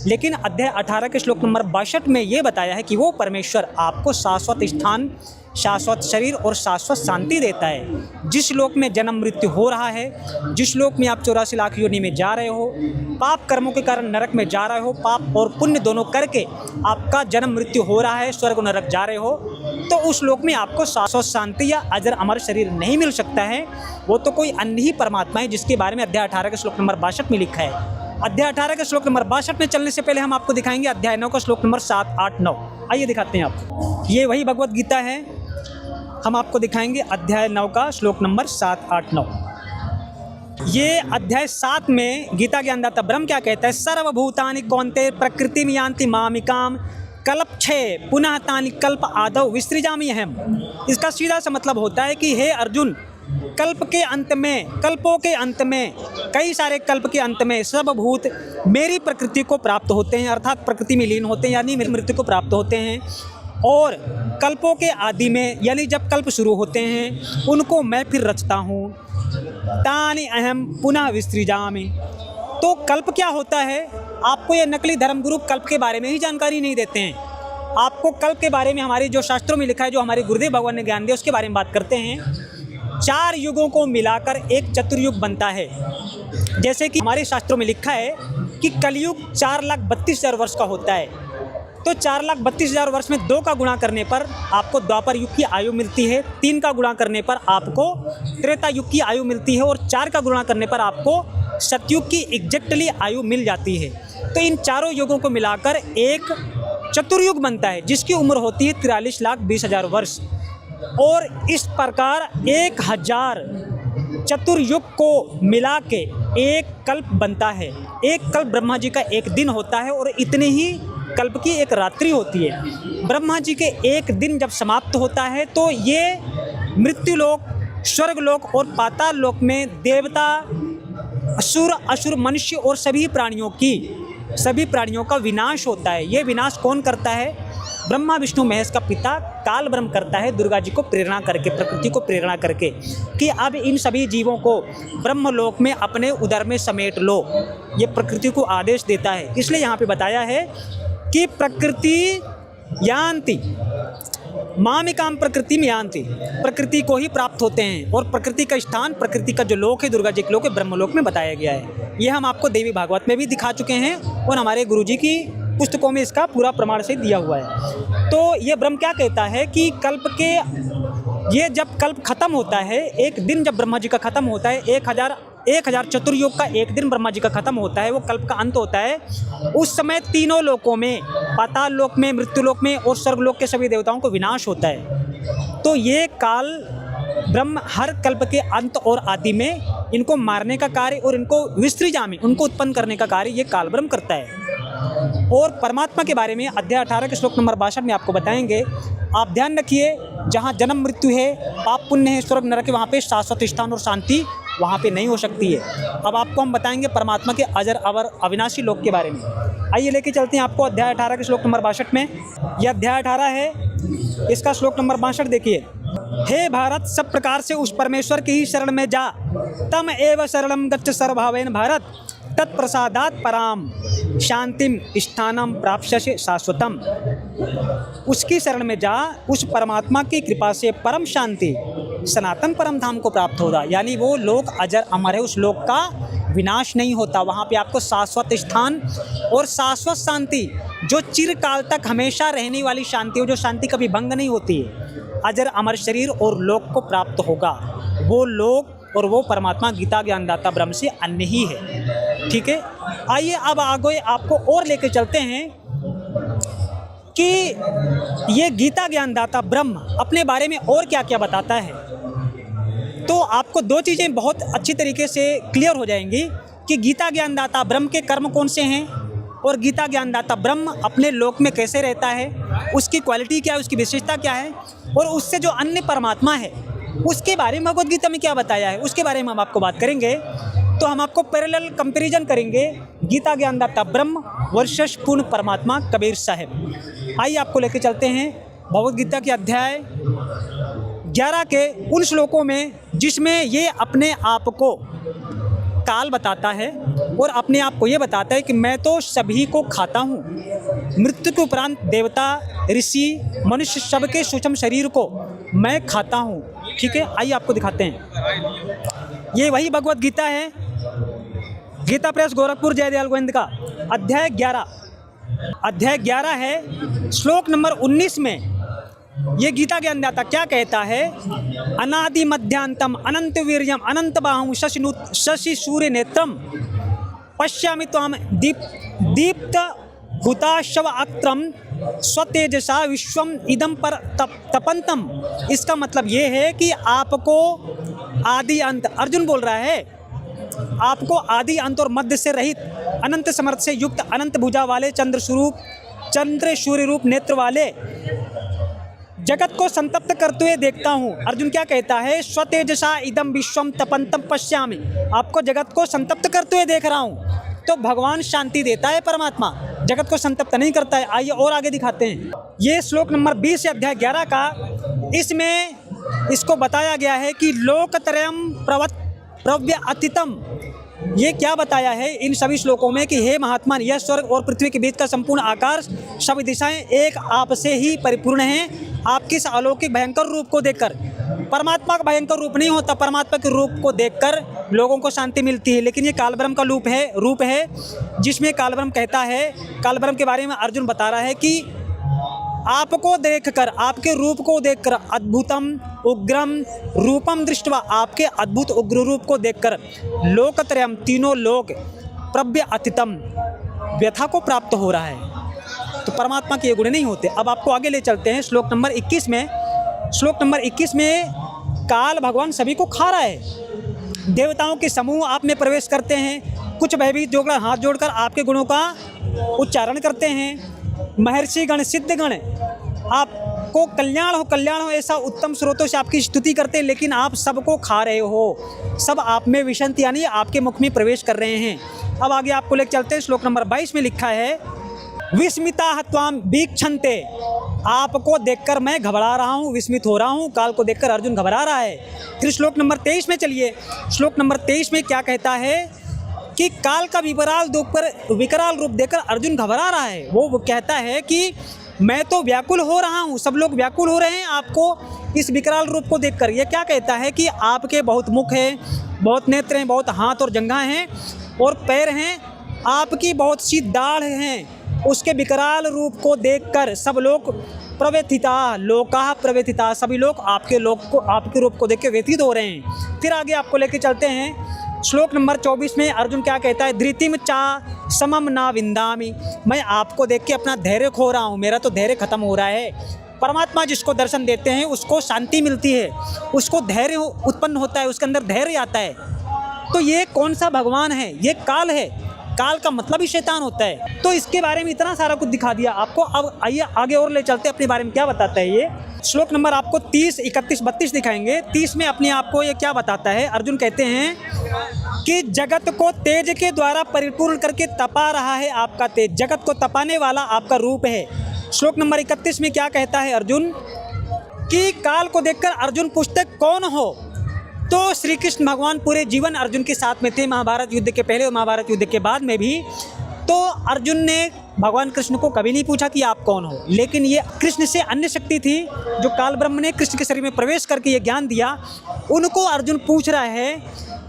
लेकिन अध्याय 18 के श्लोक नंबर 62 में ये बताया है कि वो परमेश्वर आपको शाश्वत स्थान, शाश्वत शरीर और शाश्वत शांति देता है। जिस लोक में जन्म मृत्यु हो रहा है, जिस लोक में आप 84 लाख योनि में जा रहे हो, पाप कर्मों के कारण नरक में जा रहे हो, पाप और पुण्य दोनों करके आपका जन्म मृत्यु हो रहा है, स्वर्ग और नरक जा रहे हो, तो उस लोक में आपको शाश्वत शांति या अजर अमर शरीर नहीं मिल सकता है। वो तो कोई अन्य ही परमात्मा है, जिसके बारे में अध्याय 18 के श्लोक नंबर 62 में लिखा है। अध्याय 18 के श्लोक नंबर 62 में चलने से पहले हम आपको दिखाएंगे अध्याय 9 का श्लोक नंबर 7, 8, 9। आइए दिखाते हैं आपको। ये वही भगवत गीता है, हम आपको दिखाएंगे अध्याय 9 का श्लोक नंबर 7, 8, 9। ये अध्याय 7 में गीता ज्ञानदाता ब्रह्म क्या कहता है, सर्वभूतानि कौन्तेय प्रकृतिं यान्ति मामिकाम कल्पक्षये पुनः तानि कल्प आदौ विसृजामि अहम्। इसका सीधा सा मतलब होता है कि हे अर्जुन, कल्प के अंत में, कल्पों के अंत में, कई सारे कल्प के अंत में सब भूत मेरी प्रकृति को प्राप्त होते हैं, अर्थात प्रकृति में लीन होते हैं, यानी मेरी मृत्यु को प्राप्त होते हैं। और कल्पों के आदि में, यानी जब कल्प शुरू होते हैं, उनको मैं फिर रचता हूँ। तानि अहम पुनः विसृजामि। तो कल्प क्या होता है, आपको ये नकली धर्मगुरु कल्प के बारे में ही जानकारी नहीं देते हैं। आपको कल्प के बारे में हमारे जो शास्त्रों में लिखा है, जो हमारे गुरुदेव भगवान ने ज्ञान दिया, उसके बारे में बात करते हैं। 4 युगों को मिलाकर एक चतुर्युग बनता है। जैसे कि हमारे शास्त्रों में लिखा है कि कलयुग 4,32,000 वर्ष का होता है। तो 4,32,000 वर्ष में 2 का गुणा करने पर आपको द्वापर युग की आयु मिलती है, 3 का गुणा करने पर आपको त्रेता युग की आयु मिलती है, और 4 का गुणा करने पर आपको सतयुग की एग्जैक्टली आयु मिल जाती है। तो इन चारों युगों को मिलाकर एक चतुर्युग बनता है, जिसकी उम्र होती है 43,20,000 वर्ष। और इस प्रकार 1000 चतुर्युग को मिला के एक कल्प बनता है। एक कल्प ब्रह्मा जी का एक दिन होता है, और इतने ही कल्प की एक रात्रि होती है। ब्रह्मा जी के एक दिन जब समाप्त होता है, तो ये मृत्युलोक, स्वर्गलोक और पाताल लोक में देवता, असुर, मनुष्य और सभी प्राणियों का विनाश होता है। ये विनाश कौन करता है? ब्रह्मा विष्णु महेश का पिता काल ब्रह्म करता है, दुर्गा जी को प्रेरणा करके, प्रकृति को प्रेरणा करके, कि अब इन सभी जीवों को ब्रह्मलोक में अपने उदर में समेट लो। ये प्रकृति को आदेश देता है। इसलिए यहाँ पे बताया है कि प्रकृति यान्ति मामिकाम प्रकृति में यान्ति, प्रकृति को ही प्राप्त होते हैं। और प्रकृति का स्थान, प्रकृति का जो लोक है, दुर्गा जी के लोक है, ब्रह्मलोक में बताया गया है। ये हम आपको देवी भागवत में भी दिखा चुके हैं, और हमारे गुरुजी की पुस्तकों में इसका पूरा प्रमाण से दिया हुआ है। तो ये ब्रह्म क्या कहता है कि ये जब कल्प खत्म होता है, एक दिन जब ब्रह्मा जी का खत्म होता है, 1000 1000 चतुर्युग का एक दिन ब्रह्मा जी का खत्म होता है, वो कल्प का अंत होता है। उस समय तीनों लोकों में, पाताल लोक में, मृत्यु लोक में और स्वर्गलोक के सभी देवताओं को विनाश होता है। तो ये काल ब्रह्म हर कल्प के अंत और आदि में इनको मारने का कार्य और इनको विसृजा में उनको उत्पन्न करने का कार्य ये काल ब्रह्म करता है। और परमात्मा के बारे में अध्याय 18 के श्लोक नंबर 62 में आपको बताएंगे। आप ध्यान रखिए, जहाँ जन्म मृत्यु है, पाप पुण्य है, स्वर्ग नरक है, वहाँ पे शाश्वत स्थान और शांति वहाँ पे नहीं हो सकती है। अब आपको हम बताएंगे परमात्मा के अजर अवर अविनाशी लोक के बारे में। आइए लेके चलते हैं आपको अध्याय 18 के श्लोक नंबर 62 में। यह अध्याय 18 है, इसका श्लोक नंबर 62 देखिए। हे भारत, सब प्रकार से उस परमेश्वर की ही शरण में जा, तम एव शरणम गच्छ सर्वभावेन भारत, तत्प्रसादात पराम शांतिम स्थानम प्राप्स्यसि शाश्वतम। उसकी शरण में जा, उस परमात्मा की कृपा से परम शांति सनातन परम धाम को प्राप्त होगा। यानी वो लोक अजर अमर है, उस लोक का विनाश नहीं होता, वहाँ पे आपको शाश्वत स्थान और शाश्वत शांति, जो चिरकाल तक हमेशा रहने वाली शांति हो, जो शांति कभी भंग नहीं होती है, अजर अमर शरीर और लोक को प्राप्त होगा। वो लोक और वो परमात्मा गीता ज्ञानदाता ब्रह्म से अन्य ही है। ठीक है, आइए अब आगे आपको और लेके चलते हैं कि ये गीता ज्ञानदाता ब्रह्म अपने बारे में और क्या क्या बताता है। तो आपको दो चीज़ें बहुत अच्छी तरीके से क्लियर हो जाएंगी कि गीता ज्ञानदाता ब्रह्म के कर्म कौन से हैं और गीता ज्ञानदाता ब्रह्म अपने लोक में कैसे रहता है, उसकी क्वालिटी क्या है, उसकी विशेषता क्या है, और उससे जो अन्य परमात्मा है उसके बारे में भगवद गीता में क्या बताया है, उसके बारे में हम आपको बात करेंगे। तो हम आपको पैरेलल कंपैरिजन करेंगे गीता ज्ञानदाता ब्रह्म वर्सेस पूर्ण परमात्मा कबीर साहब। आइए आपको लेके चलते हैं भगवद गीता के अध्याय 11 के उन श्लोकों में जिसमें ये अपने आप को काल बताता है और अपने आप को ये बताता है कि मैं तो सभी को खाता हूँ। मृत्यु के उपरांत देवता, ऋषि, मनुष्य सबके सूक्ष्म शरीर को मैं खाता हूँ। ठीक है, आइए आपको दिखाते हैं। ये वही भगवद गीता है, गीता प्रेस गोरखपुर जय दयाल गोविंद का अध्याय 11 है, श्लोक नंबर 19 में ये गीता ज्ञानदाता क्या कहता है। अनादि मध्यांतम अनंत वीर्यम अनंत बाहु शशि सूर्य नेत्रम पश्यामि त्वाम दीप्त हुताशव अक्रम स्वतेजसा विश्वम इदम पर तपंतम। इसका मतलब ये है कि आपको आदि अंत, अर्जुन बोल रहा है, आपको आदि अंत और मध्य से रहित अनंत समर्थ से युक्त अनंत भुजा वाले चंद्र सूर्य रूप नेत्र वाले जगत को संतप्त करते हुए देखता हूँ। अर्जुन क्या कहता है, स्वतेजसा इदम विश्वम तपंतम पश्यामि, आपको जगत को संतप्त करते हुए देख रहा हूँ। तो भगवान शांति देता है, परमात्मा जगत को संतप्त नहीं करता है। आइए और आगे दिखाते हैं। ये श्लोक नंबर 20 अध्याय 11 का, इसमें इसको बताया गया है कि लोकत्रयम प्रव्य अतितम। ये क्या बताया है इन सभी श्लोकों में कि हे महात्मा, यह स्वर्ग और पृथ्वी के बीच का संपूर्ण आकाश, सभी दिशाएं एक आप से ही परिपूर्ण हैं। आपके इस अलौकिक भयंकर रूप को देखकर, परमात्मा का भयंकर रूप नहीं होता, परमात्मा के रूप को देखकर लोगों को शांति मिलती है। लेकिन ये कालब्रह्म का रूप है जिसमें कालब्रह्म कहता है, कालब्रह्म के बारे में अर्जुन बता रहा है कि आपको देखकर, आपके रूप को देखकर, अद्भुतम उग्रम रूपम दृष्टवा, आपके अद्भुत उग्र रूप को देखकर लोकत्रयम, तीनों लोक, प्रव्य अतितम, व्यथा को प्राप्त हो रहा है। तो परमात्मा के ये गुण नहीं होते। अब आपको आगे ले चलते हैं श्लोक नंबर 21 में। श्लोक नंबर 21 में काल भगवान सभी को खा रहा है। देवताओं के समूह आप में प्रवेश करते हैं, कुछ भयभीत जोड़कर हाथ जोड़कर आपके गुणों का उच्चारण करते हैं। महर्षि गण, सिद्ध गण आपको कल्याण हो ऐसा उत्तम स्रोतों से आपकी स्तुति करते हैं, लेकिन आप सबको खा रहे हो, सब आप में विषंत यानी आपके मुख में प्रवेश कर रहे हैं। अब आगे आपको लेकर चलते हैं। श्लोक नंबर 22 में लिखा है, विस्मिता त्वाम वीक्षन्ते, आपको देखकर मैं घबरा रहा हूँ, विस्मित हो रहा हूँ। काल को देखकर अर्जुन घबरा रहा है। फिर श्लोक नंबर 23 में चलिए। श्लोक नंबर 23 में क्या कहता है कि काल का विकराल रूप देखकर अर्जुन घबरा रहा है। वो कहता है कि मैं तो व्याकुल हो रहा हूँ, सब लोग व्याकुल हो रहे हैं आपको इस विकराल रूप को देखकर। ये क्या कहता है कि आपके बहुत मुख हैं, बहुत नेत्र हैं, बहुत हाथ और जंघां हैं और पैर हैं, आपकी बहुत सी दाढ़ हैं। उसके विकराल रूप को देखकर सब लोग प्रव्यथिता, सभी लोग आपके रूप को देख के व्यथित हो रहे हैं। फिर आगे आपको लेके चलते हैं श्लोक नंबर 24 में अर्जुन क्या कहता है, धृतिम चा समम ना विंदामि, मैं आपको देख के अपना धैर्य खो रहा हूँ, मेरा तो धैर्य खत्म हो रहा है। परमात्मा जिसको दर्शन देते हैं उसको शांति मिलती है, उसको धैर्य उत्पन्न होता है, उसके अंदर धैर्य आता है। तो ये कौन सा भगवान है, ये काल है, काल का मतलब ही शैतान होता है। तो इसके बारे में इतना सारा कुछ दिखा दिया आपको। अब आइए आगे और ले चलते अपने बारे में क्या बताता है ये। श्लोक नंबर आपको 30, 31, 32 दिखाएंगे। 30 में अपने आप को ये क्या बताता है, अर्जुन कहते हैं कि जगत को तेज के द्वारा परिपूर्ण करके तपा रहा है आपका तेज, जगत को तपाने वाला आपका रूप है। श्लोक नंबर 31 में क्या कहता है अर्जुन कि काल को देखकर अर्जुन पूछते कौन हो, तो श्री कृष्ण भगवान पूरे जीवन अर्जुन के साथ में थे, महाभारत युद्ध के पहले और महाभारत युद्ध के बाद में भी। तो अर्जुन ने भगवान कृष्ण को कभी नहीं पूछा कि आप कौन हो, लेकिन ये कृष्ण से अन्य शक्ति थी जो काल ब्रह्म ने कृष्ण के शरीर में प्रवेश करके ये ज्ञान दिया, उनको अर्जुन पूछ रहा है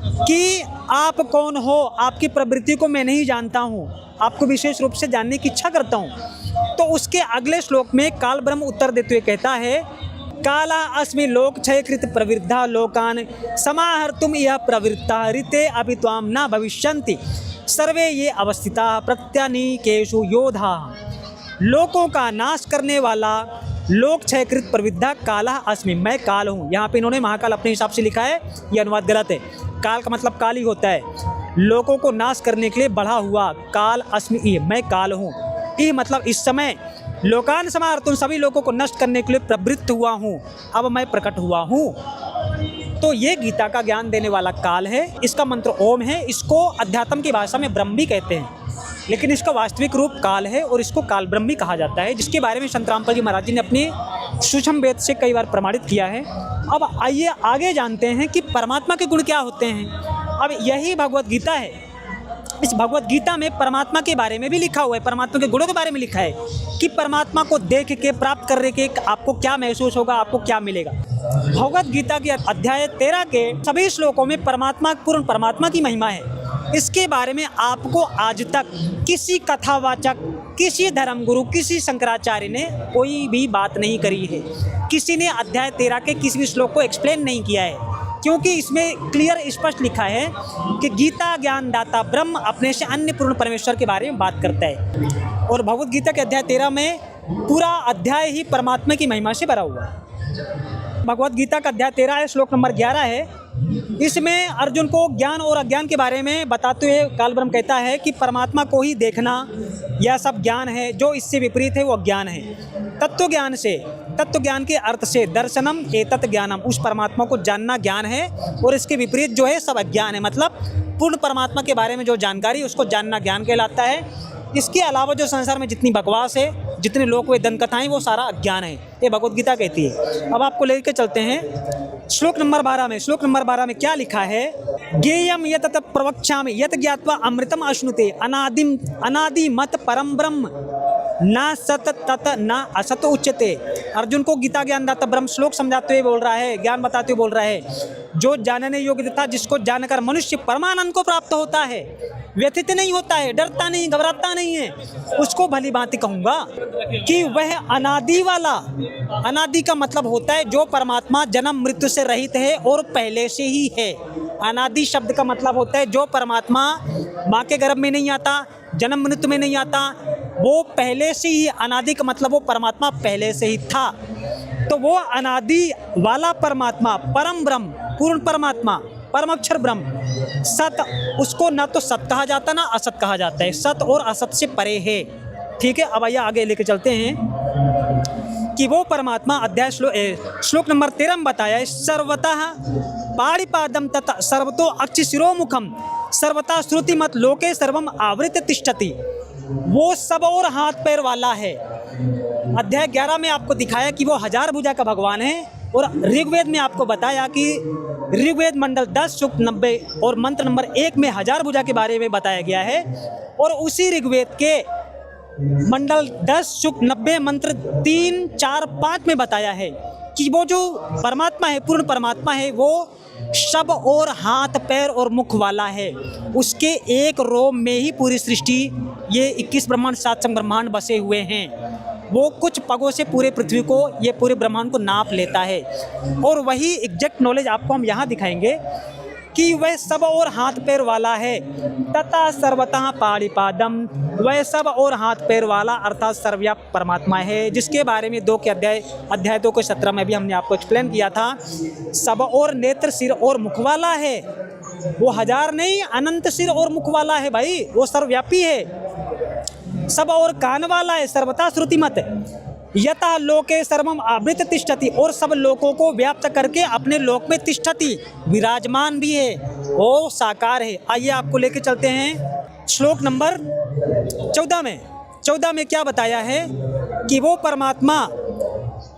कि आप कौन हो, आपकी प्रवृत्ति को मैं नहीं जानता हूँ, आपको विशेष रूप से जानने की इच्छा करता हूँ। तो उसके अगले श्लोक में काल ब्रह्म उत्तर देते हुए कहता है, काला अस्मि लोक क्षयकृत प्रवृद्धा लोकान समाहर्तुम यह प्रवृत्ता ऋते अभि त्वाम न भविष्यन्ति सर्वे ये अवस्थिता प्रत्यनीकेषु योधा। लोकों का नाश करने वाला लोक क्षयकृत प्रवृद्धा काला अस्मि, मैं काल हूँ। यहाँ पे इन्होंने महाकाल अपने हिसाब से लिखा है, ये अनुवाद गलत है। काल का मतलब काल ही होता है, लोगों को नाश करने के लिए बढ़ा हुआ काल अस्मि, ये मैं काल हूँ। ये मतलब इस समय लोकान समाहर्तुम, सभी लोगों को नष्ट करने के लिए प्रवृत्त हुआ हूँ, अब मैं प्रकट हुआ हूँ। तो ये गीता का ज्ञान देने वाला काल है, इसका मंत्र ओम है, इसको अध्यात्म की भाषा में ब्रह्म भी कहते हैं, लेकिन इसका वास्तविक रूप काल है और इसको काल ब्रह्म भी कहा जाता है, जिसके बारे में संत रामपाल जी महाराज जी ने अपने सूक्ष्म वेद से कई बार प्रमाणित किया है। अब आइए आगे जानते हैं कि परमात्मा के गुण क्या होते हैं। अब यही भगवत गीता है, इस भगवत गीता में परमात्मा के बारे में भी लिखा हुआ है, परमात्मा के गुणों के बारे में लिखा है कि परमात्मा को देख के प्राप्त करने के आपको क्या महसूस होगा, आपको क्या मिलेगा। भगवत गीता के अध्याय 13 के सभी श्लोकों में परमात्मा, पूर्ण परमात्मा की महिमा है। इसके बारे में आपको आज तक किसी कथावाचक, किसी धर्मगुरु, किसी शंकराचार्य ने कोई भी बात नहीं करी है, किसी ने अध्याय 13 के किसी भी श्लोक को एक्सप्लेन नहीं किया है, क्योंकि इसमें क्लियर स्पष्ट लिखा है कि गीता ज्ञान दाता ब्रह्म अपने से अन्य पूर्ण परमेश्वर के बारे में बात करता है। और भगवत गीता के अध्याय 13 में पूरा अध्याय ही परमात्मा की महिमा से भरा हुआ है। भगवत गीता का अध्याय 13 है, श्लोक नंबर 11 है। इसमें अर्जुन को ज्ञान और अज्ञान के बारे में बताते हुए काल ब्रह्म कहता है कि परमात्मा को ही देखना यह सब ज्ञान है, जो इससे विपरीत है वो अज्ञान है। तत्व ज्ञान से, तत्व ज्ञान के अर्थ से दर्शनम एतत् ज्ञानम, उस परमात्मा को जानना ज्ञान है, और इसके विपरीत जो है सब अज्ञान है। मतलब पूर्ण परमात्मा के बारे में जो जानकारी उसको जानना ज्ञान कहलाता है। इसके अलावा जो संसार में जितनी बकवास है, जितने लोक वे दंत कथाएं, वो सारा अज्ञान है, ये भगवत गीता कहती है। अब आपको लेकर चलते हैं श्लोक नंबर 12 में। श्लोक नंबर 12 में क्या लिखा है, ज्ञेयम यत प्रवक्ष्यामि यत ज्ञात्वा अमृतम अश्नुते अनादि मत परम ब्रह्म न सत तत न असत उच्यते। अर्जुन को गीता ज्ञानदाता ब्रह्म श्लोक समझाते हुए बोल रहा है, ज्ञान बताते हुए बोल रहा है, जो जानने योग्य था, जिसको जानकर मनुष्य परमानंद को प्राप्त होता है, व्यथित नहीं होता है, डरता नहीं, घबराता नहीं है, उसको भली भांति कहूँगा कि वह अनादि वाला, अनादि का मतलब होता है जो परमात्मा जन्म मृत्यु से रहित है और पहले से ही है। अनादि शब्द का मतलब होता है जो परमात्मा माँ के गर्भ में नहीं आता, जन्म मृत्यु में नहीं आता, वो पहले से ही। अनादि का मतलब वो परमात्मा पहले से ही था। तो वो अनादि वाला परमात्मा, परम ब्रह्म, पूर्ण परमात्मा, परम अक्षर ब्रह्म, सत, उसको ना तो सत कहा जाता ना असत कहा जाता है, सत और असत से परे है। ठीक है, अब आइए आगे लेके चलते हैं कि वो परमात्मा अध्याय श्लोक नंबर 13 में बताया है, सर्वतः पाणिपादम तथा सर्वतो अक्ष शिरोमुखम सर्वता श्रुतिमत लोके सर्वम आवृत तिष्ठति, वो सब और हाथ पैर वाला है। अध्याय 11 में आपको दिखाया कि वो 1000 भुजा का भगवान है, और ऋग्वेद में आपको बताया कि ऋग्वेद मंडल 10 सूक्त 90 और मंत्र नंबर 1 में 1000 भुजा के बारे में बताया गया है। और उसी ऋग्वेद के मंडल 10 सूक्त 90 मंत्र 3, 4, 5 में बताया है कि वो जो परमात्मा है, पूर्ण परमात्मा है, वो सब और हाथ पैर और मुख वाला है। उसके एक रोम में ही पूरी सृष्टि, ये 21 ब्रह्मांड 7 ब्रह्मांड बसे हुए हैं। वो कुछ पगों से पूरे पृथ्वी को, ये पूरे ब्रह्मांड को नाप लेता है। और वही एग्जैक्ट नॉलेज आपको हम यहाँ दिखाएंगे कि वह सब और हाथ पैर वाला है, तथा सर्वतः पाणिपादम, वह सब और हाथ पैर वाला अर्थात सर्वव्यापक परमात्मा है, जिसके बारे में 2 के अध्याय 2 के 17 में भी हमने आपको एक्सप्लेन किया था। सब और नेत्र सिर और मुख वाला है, वो 1000 नहीं अनंत सिर और मुख वाला है भाई, वो सर्वव्यापी है। सब और कान वाला है, सर्वथा श्रुतिमत, यतः लोके सर्वम आवृत तिष्ठति, और सब लोकों को व्याप्त करके अपने लोक में तिष्ठति, विराजमान भी है, वो साकार है। आइए आपको लेके चलते हैं श्लोक नंबर 14 में क्या बताया है कि वो परमात्मा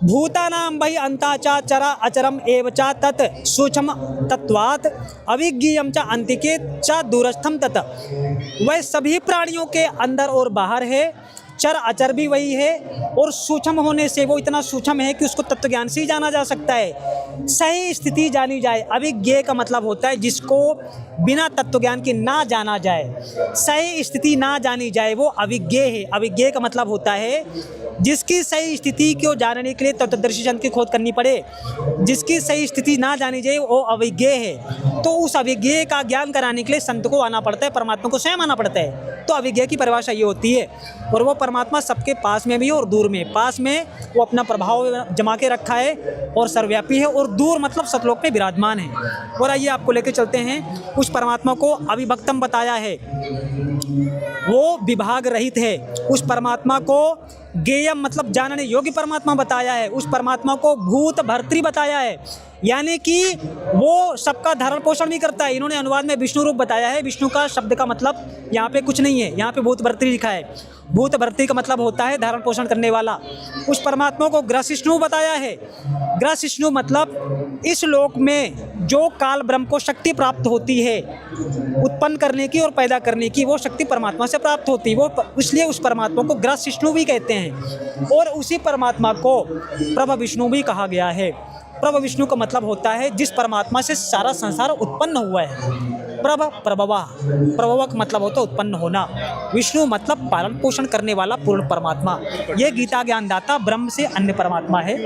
भूतानां वही अंताचा चरा अचरम एव च तत् सूक्ष्म तत्वात् अविज्ञेयं च अंतिके च दूरस्थम तत्, वह सभी प्राणियों के अंदर और बाहर है, चर अचर भी वही है, और सूक्ष्म होने से वो इतना सूक्ष्म है कि उसको तत्व ज्ञान से ही जाना जा सकता है। सही स्थिति जानी जाए, अविज्ञेय का मतलब होता है जिसको बिना तत्व ज्ञान के ना जाना जाए, सही स्थिति ना जानी जाए वो अविज्ञेय है। अविज्ञेय का मतलब होता है जिसकी सही स्थिति को जानने के लिए तत्वदर्शी जन की खोज करनी पड़े, जिसकी सही स्थिति ना जानी जाए वो अविज्ञेय है। तो उस अविज्ञेय का ज्ञान कराने के लिए संत को आना पड़ता है, परमात्मा को स्वयं आना पड़ता है। तो अविज्ञेय की परिभाषा ये होती है, और वो परमात्मा सबके पास में भी है और दूर में। पास में वो अपना प्रभाव जमा के रखा है और सर्वव्यापी है, और दूर मतलब सतलोक में विराजमान है। और आइए आपको लेके चलते हैं, उस परमात्मा को अविभक्तम बताया है, वो विभाग रहित है। उस परमात्मा को ज्ञेयम मतलब जानने योग्य परमात्मा बताया है। उस परमात्मा को भूत भर्तृ बताया है, यानी कि वो सबका धारण पोषण भी करता है। इन्होंने अनुवाद में विष्णु रूप बताया है। विष्णु का शब्द का मतलब यहाँ पे कुछ नहीं है, यहाँ पे भूत भर्तृ लिखा है। भूत भर्तृ का मतलब होता है धारण पोषण करने वाला। उस परमात्मा को ग्रसिष्णु बताया है। ग्रसिष्णु मतलब इस लोक में जो काल ब्रह्म को शक्ति प्राप्त होती है उत्पन्न करने की और पैदा करने की, वो शक्ति परमात्मा से प्राप्त होती है। वो इसलिए उस परमात्मा को ग्रसिष्णु भी कहते हैं। और उसी परमात्मा को प्रभ विष्णु भी कहा गया है। प्रभ विष्णु का मतलब होता है जिस परमात्मा से सारा संसार उत्पन्न हुआ है। प्रभ प्रभवा, प्रभवा का मतलब होता है उत्पन्न होना। विष्णु मतलब पालन पोषण करने वाला पूर्ण परमात्मा। ये गीता ज्ञानदाता ब्रह्म से अन्य परमात्मा है।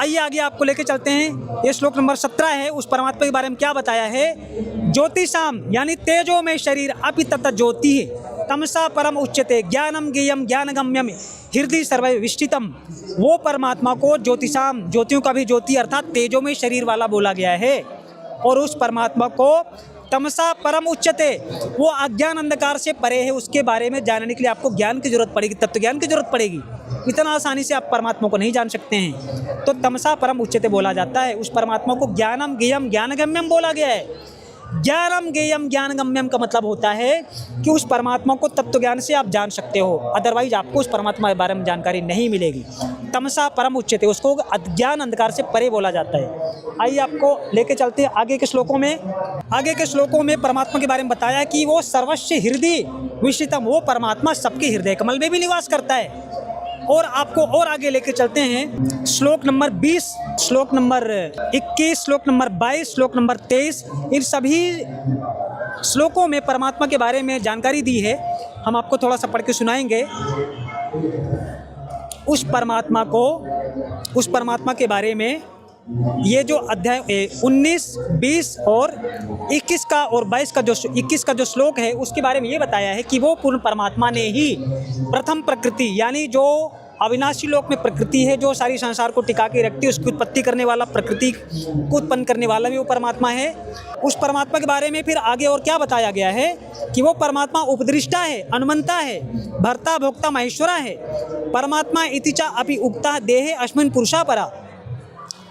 आइए आगे आपको लेके चलते हैं। ये श्लोक नंबर 17 है। उस परमात्मा के बारे में क्या बताया है? ज्योतिषाम यानी तेजो में शरीर अपि तत् ज्योति तमसा परम उच्यते ज्ञानम ज्ञेयम ज्ञानगम्यम हृदय सर्वविष्टितम। वो परमात्मा को ज्योतिषाम, ज्योतियों का भी ज्योति अर्थात तेजो में शरीर वाला बोला गया है। और उस परमात्मा को तमसा परम उच्यते, वो अज्ञान अंधकार से परे है। उसके बारे में जानने के लिए आपको ज्ञान की जरूरत पड़ेगी, तत्व ज्ञान की जरूरत पड़ेगी। इतना आसानी से आप परमात्मा को नहीं जान सकते हैं। तो तमसा परम उच्यते बोला जाता है। उस परमात्मा को ज्ञानम ज्ञेयम ज्ञानगम्यम बोला गया है। ज्ञानम ज्ञेयम ज्ञानगम्यम का मतलब होता है कि उस परमात्मा को तत्व ज्ञान से आप जान सकते हो, अदरवाइज आपको उस परमात्मा के बारे में जानकारी नहीं मिलेगी। तमसा परम उच्यते, उसको अज्ञान अंधकार से परे बोला जाता है। आइए आपको लेके चलते हैं आगे के श्लोकों में। आगे के श्लोकों में परमात्मा के बारे में बताया कि वो सर्वस्व हृदय विष्टितम, वो परमात्मा सबके हृदय कमल में भी निवास करता है। और आपको और आगे लेके चलते हैं। श्लोक नंबर 20, श्लोक नंबर 21, श्लोक नंबर 22, श्लोक नंबर 23, इन सभी श्लोकों में परमात्मा के बारे में जानकारी दी है। हम आपको थोड़ा सा पढ़ के सुनाएंगे। उस परमात्मा के बारे में ये जो अध्याय 19, 20 और 21 का और 22 का जो 21 का जो श्लोक है उसके बारे में ये बताया है कि वो पूर्ण परमात्मा ने ही प्रथम प्रकृति यानी जो अविनाशी लोक में प्रकृति है, जो सारी संसार को टिका के रखती है, उसकी उत्पत्ति करने वाला, प्रकृति को उत्पन्न करने वाला भी वो परमात्मा है। उस परमात्मा के बारे में फिर आगे और क्या बताया गया है कि वो परमात्मा उपदृष्टा है, अनुमंता है, भर्ता भोक्ता महेश्वरा है। परमात्मा इतिचा अपि उक्ता देहे अस्मिन् पुरुषा परा,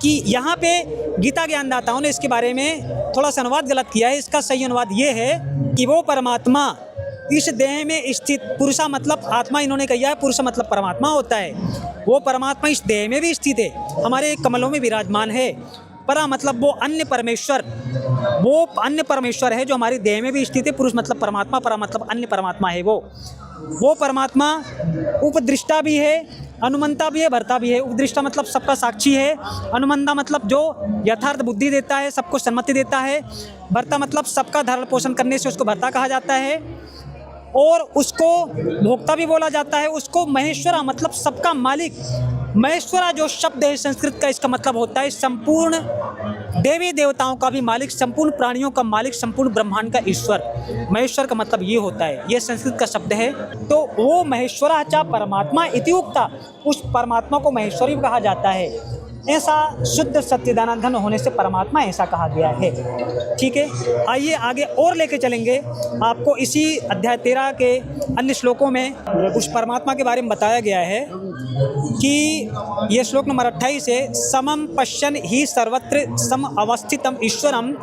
कि यहाँ पे गीता ज्ञानदाताओं ने इसके बारे में थोड़ा सा अनुवाद गलत किया है। इसका सही अनुवाद ये है कि वो परमात्मा इस देह में स्थित, पुरुषा मतलब आत्मा इन्होंने कहा है, पुरुष मतलब परमात्मा होता है। वो परमात्मा इस देह में भी स्थित है, हमारे कमलों में विराजमान है। परा मतलब वो अन्य परमेश्वर, वो अन्य परमेश्वर है जो हमारी देह में भी स्थित है। पुरुष मतलब परमात्मा, परा मतलब अन्य परमात्मा है। वो परमात्मा उपदृष्टा भी है, अनुमंता भी है, भर्ता भी है। उपदृष्टा मतलब सबका साक्षी है, अनुमंता मतलब जो यथार्थ बुद्धि देता है, सबको सम्मति देता है, भर्ता मतलब सबका धारण पोषण करने से उसको भर्ता कहा जाता है, और उसको भोक्ता भी बोला जाता है। उसको महेश्वरा मतलब सबका मालिक, महेश्वरा जो शब्द है संस्कृत का, इसका मतलब होता है संपूर्ण देवी देवताओं का भी मालिक, संपूर्ण प्राणियों का मालिक, संपूर्ण ब्रह्मांड का ईश्वर। महेश्वर का मतलब ये होता है, ये संस्कृत का शब्द है। तो वो महेश्वरा चा परमात्मा इति उक्ता, उस परमात्मा को महेश्वरी कहा जाता है। ऐसा शुद्ध सच्चिदानंद होने से परमात्मा ऐसा कहा गया है। ठीक है, आइए आगे और लेके चलेंगे आपको। इसी अध्याय 13 के अन्य श्लोकों में उस परमात्मा के बारे में बताया गया है कि ये श्लोक नंबर 28 है, समम पश्यन् ही सर्वत्र सम अवस्थितम ईश्वरम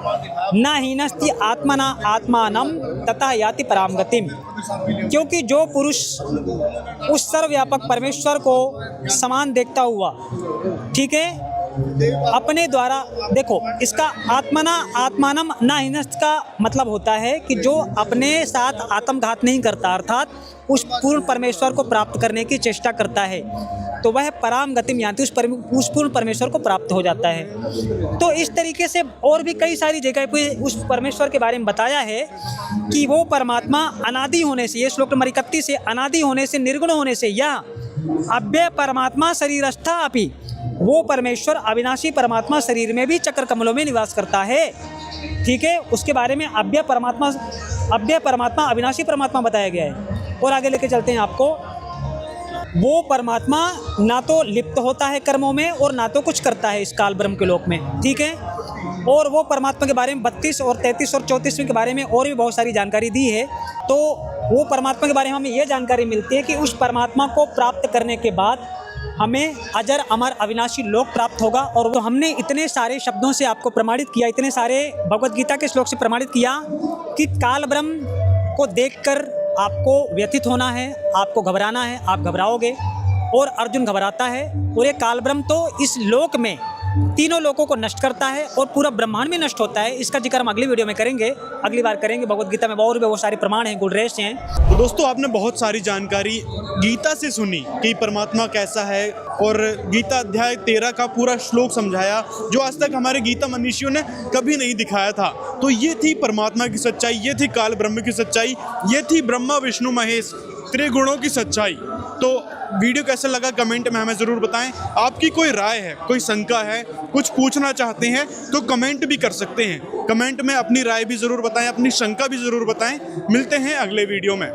न हीनस्ति आत्मना आत्मानम तथा याति पराम गतिम। क्योंकि जो पुरुष उस सर्वव्यापक परमेश्वर को समान देखता हुआ, ठीक है, अपने द्वारा, देखो इसका आत्मना आत्मानम न हीनस्ति का मतलब होता है कि जो अपने साथ आत्मघात नहीं करता, अर्थात उस पूर्ण परमेश्वर को प्राप्त करने की चेष्टा करता है, तो वह पराम गतिम यान्ति, उस पूर्ण परमेश्वर को प्राप्त हो जाता है। तो इस तरीके से और भी कई सारी जगह पे उस परमेश्वर के बारे में बताया है कि वो परमात्मा अनादि होने से, ये श्लोक नंबर 31 से, अनादि होने से, निर्गुण होने से, या अव्यय परमात्मा शरीरस्था अपि, वो परमेश्वर अविनाशी परमात्मा शरीर में भी चक्र कमलों में निवास करता है। ठीक है, उसके बारे में अव्यय परमात्मा अविनाशी परमात्मा बताया गया है। और आगे लेके चलते हैं आपको। वो परमात्मा ना तो लिप्त होता है कर्मों में और ना तो कुछ करता है इस काल ब्रह्म के लोक में। ठीक है, और वो परमात्मा के बारे में 32 और 33 और 34 के बारे में और भी बहुत सारी जानकारी दी है। तो वो परमात्मा के बारे में हमें ये जानकारी मिलती है कि उस परमात्मा को प्राप्त करने के बाद हमें अजर अमर अविनाशी लोक प्राप्त होगा। और तो हमने इतने सारे शब्दों से आपको प्रमाणित किया, इतने सारे भगवत गीता के श्लोक से प्रमाणित किया कि काल ब्रह्म को देखकर आपको व्यथित होना है, आपको घबराना है, आप घबराओगे, और अर्जुन घबराता है। और ये काल ब्रह्म तो इस लोक में तीनों लोकों को नष्ट करता है और पूरा ब्रह्मांड में नष्ट होता है। इसका जिक्र हम अगली वीडियो में करेंगे, अगली बार करेंगे। भगवत गीता में और भी बहुत सारे प्रमाण हैं, गुणरेश हैं। तो दोस्तों, आपने बहुत सारी जानकारी गीता से सुनी कि परमात्मा कैसा है, और गीता अध्याय 13 का पूरा श्लोक समझाया जो आज तक हमारे गीता मनीषियों ने कभी नहीं दिखाया था। तो ये थी परमात्मा की सच्चाई, ये थी काल ब्रह्म की सच्चाई, ये थी ब्रह्मा विष्णु महेश त्रिगुणों की सच्चाई। तो वीडियो कैसा लगा कमेंट में हमें ज़रूर बताएं। आपकी कोई राय है, कोई शंका है, कुछ पूछना चाहते हैं तो कमेंट भी कर सकते हैं। कमेंट में अपनी राय भी ज़रूर बताएं, अपनी शंका भी ज़रूर बताएं। मिलते हैं अगले वीडियो में।